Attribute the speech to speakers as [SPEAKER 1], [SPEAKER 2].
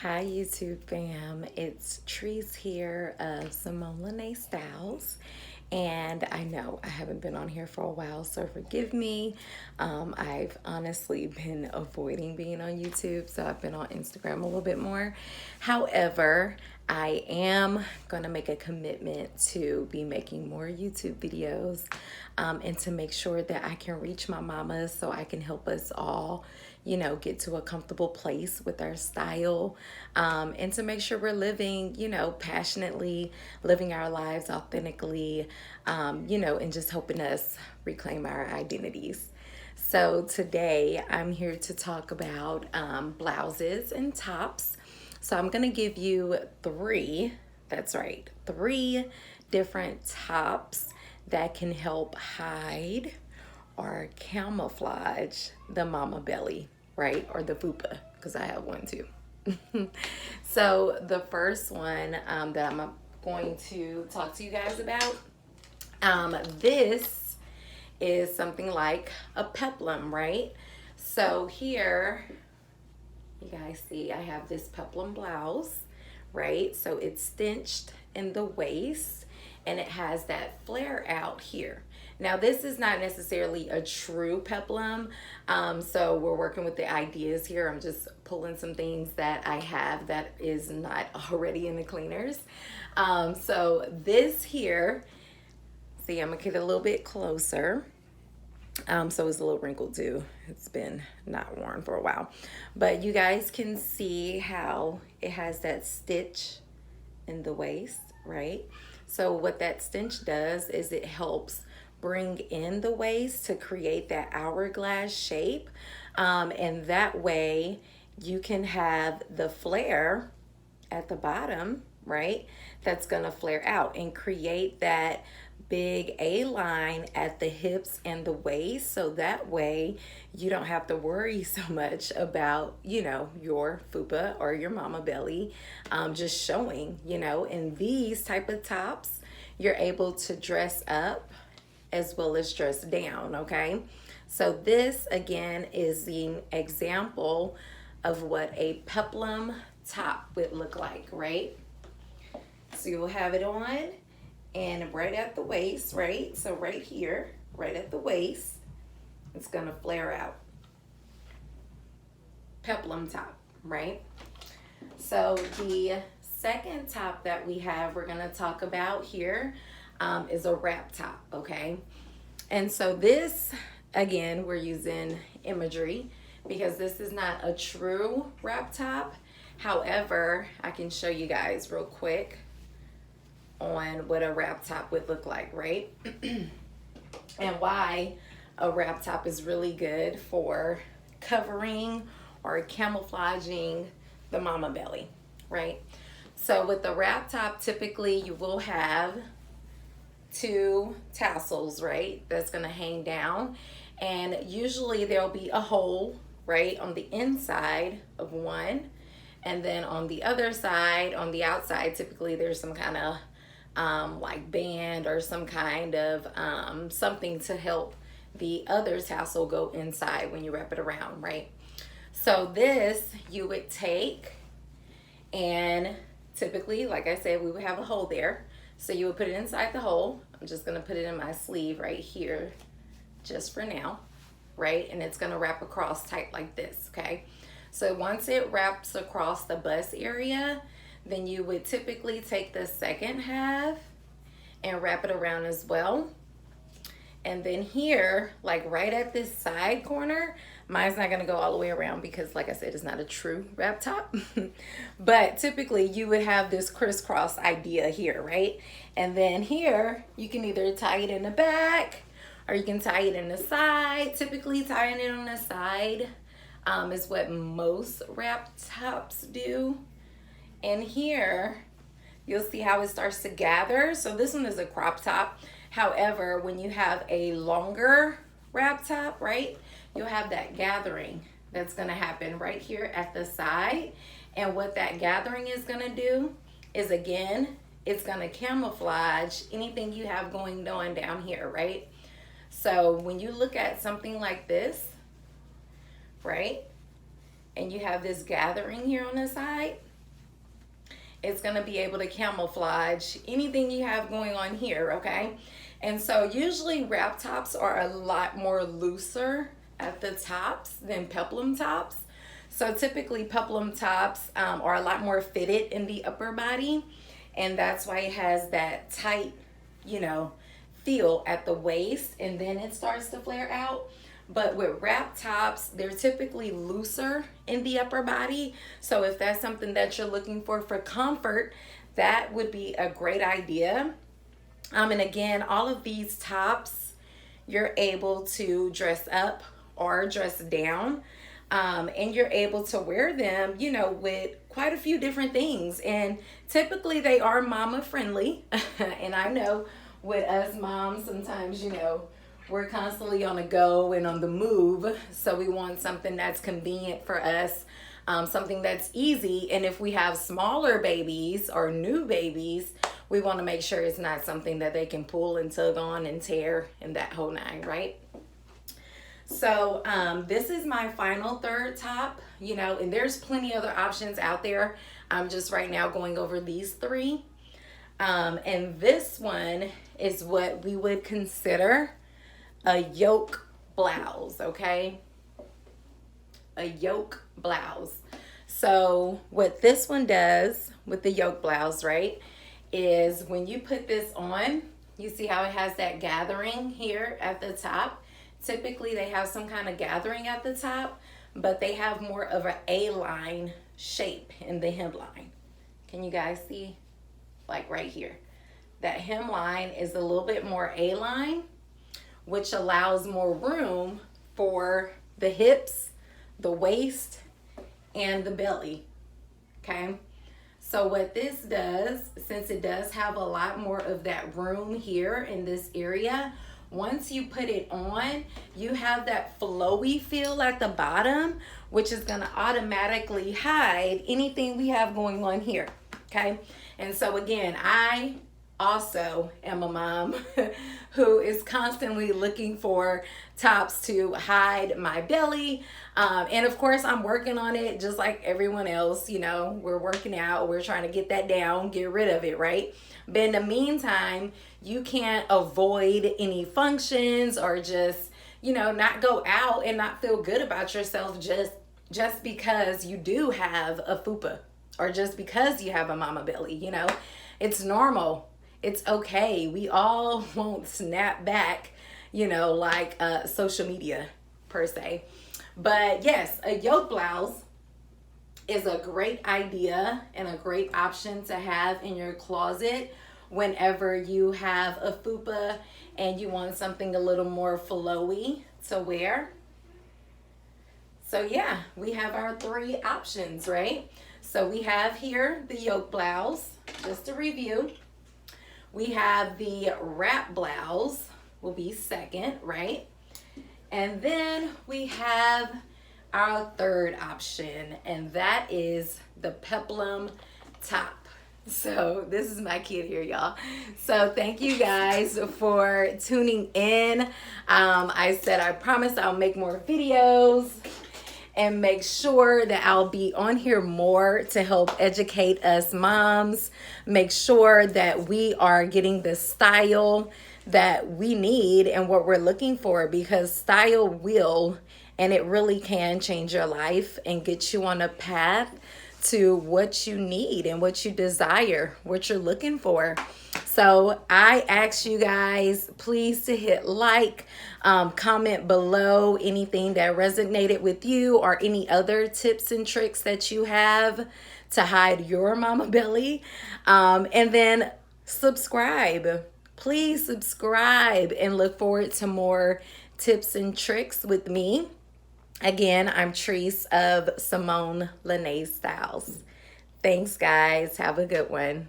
[SPEAKER 1] Hi YouTube fam, it's Trees here of Simone Lene Styles, and I know I haven't been on here for a while, so forgive me. I've honestly been avoiding being on YouTube, so I've been on Instagram a little bit more. However, I am gonna make a commitment to be making more YouTube videos, and to make sure that I can reach my mamas so I can help us all, get to a comfortable place with our style, and to make sure we're living, passionately, living our lives authentically, and just helping us reclaim our identities. So today I'm here to talk about blouses and tops. So I'm going to give you three, that's right, three different tops that can help hide or camouflage the mama belly, right? Or the fupa, because I have one too. So the first one that I'm going to talk to you guys about, this is something like a peplum, right? So here, you guys see I have this peplum blouse, right? So it's cinched in the waist and it has that flare out here. Now this is not necessarily a true peplum, so we're working with the ideas here. I'm just pulling some things that I have that is not already in the cleaners. So this here, see, I'm gonna get a little bit closer. So it's a little wrinkled too. It's been not worn for a while. But you guys can see how it has that stitch in the waist, right? So what that stitch does is it helps bring in the waist to create that hourglass shape. And that way you can have the flare at the bottom, right? That's gonna flare out and create that big A line at the hips and the waist, so that way you don't have to worry so much about, your fupa or your mama belly just showing, in these type of tops you're able to dress up as well as dress down, okay? So this again is the example of what a peplum top would look like, right? So you'll have it on and right at the waist, right? So right here, right at the waist, it's gonna flare out. Peplum top, right? So the second top that we have, we're gonna talk about here, is a wrap top, okay? And so this, again, we're using imagery because this is not a true wrap top. However, I can show you guys real quick on what a wrap top would look like, right? And why a wrap top is really good for covering or camouflaging the mama belly, right? So with the wrap top, typically you will have two tassels, right? That's gonna hang down. And usually there'll be a hole, right, on the inside of one. And then on the other side, on the outside, typically there's some kind of like band or some kind of something to help the other tassel go inside when you wrap it around, right? So this you would take, and typically, like I said, we would have a hole there. So you would put it inside the hole. I'm just gonna put it in my sleeve right here just for now, right? And it's gonna wrap across tight like this, okay? So once it wraps across the bust area, then you would typically take the second half and wrap it around as well. And then here, like right at this side corner, mine's not gonna go all the way around because like I said, it's not a true wrap top. But typically you would have this crisscross idea here, right? And then here, you can either tie it in the back or you can tie it in the side. Typically tying it on the side is what most wrap tops do. And here, you'll see how it starts to gather. So this one is a crop top. However, when you have a longer wrap top, right, you'll have that gathering that's gonna happen right here at the side. And what that gathering is gonna do is, again, it's gonna camouflage anything you have going on down here, right? So when you look at something like this, right, and you have this gathering here on the side, it's going to be able to camouflage anything you have going on here, okay? And so usually wrap tops are a lot more looser at the tops than peplum tops. So typically peplum tops are a lot more fitted in the upper body, and that's why it has that tight, you know, feel at the waist, and then it starts to flare out. But with wrap tops, they're typically looser in the upper body. So if that's something that you're looking for comfort, that would be a great idea. And again, all of these tops, you're able to dress up or dress down. And you're able to wear them, you know, with quite a few different things. And typically they are mama friendly. And I know with us moms, sometimes, you know, we're constantly on the go and on the move. So we want something that's convenient for us, something that's easy. And if we have smaller babies or new babies, we want to make sure it's not something that they can pull and tug on and tear and that whole nine, right? So this is my final third top, you know, and there's plenty other options out there. I'm just right now going over these three. And this one is what we would consider a yoke blouse, okay? A yoke blouse. So what this one does with the yoke blouse, right, is when you put this on, you see how it has that gathering here at the top. Typically they have some kind of gathering at the top, but they have more of an A-line shape in the hemline. Can you guys see? Like right here. That hemline is a little bit more A-line, which allows more room for the hips, the waist, and the belly, okay? So what this does, since it does have a lot more of that room here in this area, once you put it on, you have that flowy feel at the bottom, which is gonna automatically hide anything we have going on here, okay? And so again, I also am a mom who is constantly looking for tops to hide my belly. And of course, I'm working on it just like everyone else. You know, we're working out, we're trying to get that down, get rid of it, right? But in the meantime, you can't avoid any functions or just, you know, not go out and not feel good about yourself just because you do have a fupa or just because you have a mama belly. You know, it's normal. It's okay. We all won't snap back, you know, like social media per se. But yes, a yoke blouse is a great idea and a great option to have in your closet whenever you have a fupa and you want something a little more flowy to wear. So yeah, we have our three options, right? So we have here the yoke blouse, just to review. We have the wrap blouse, will be second, right? And then we have our third option, and that is the peplum top. So this is my kid here, y'all. So thank you guys for tuning in. I said I promise I'll make more videos and make sure that I'll be on here more to help educate us moms. Make sure that we are getting the style that we need and what we're looking for, because style will, and it really can change your life and get you on a path to what you need and what you desire, what you're looking for. So I ask you guys, please to hit like, comment below anything that resonated with you or any other tips and tricks that you have to hide your mama belly. And then subscribe. Please subscribe and look forward to more tips and tricks with me. Again, I'm Treese of Simone Lene Styles. Thanks, guys. Have a good one.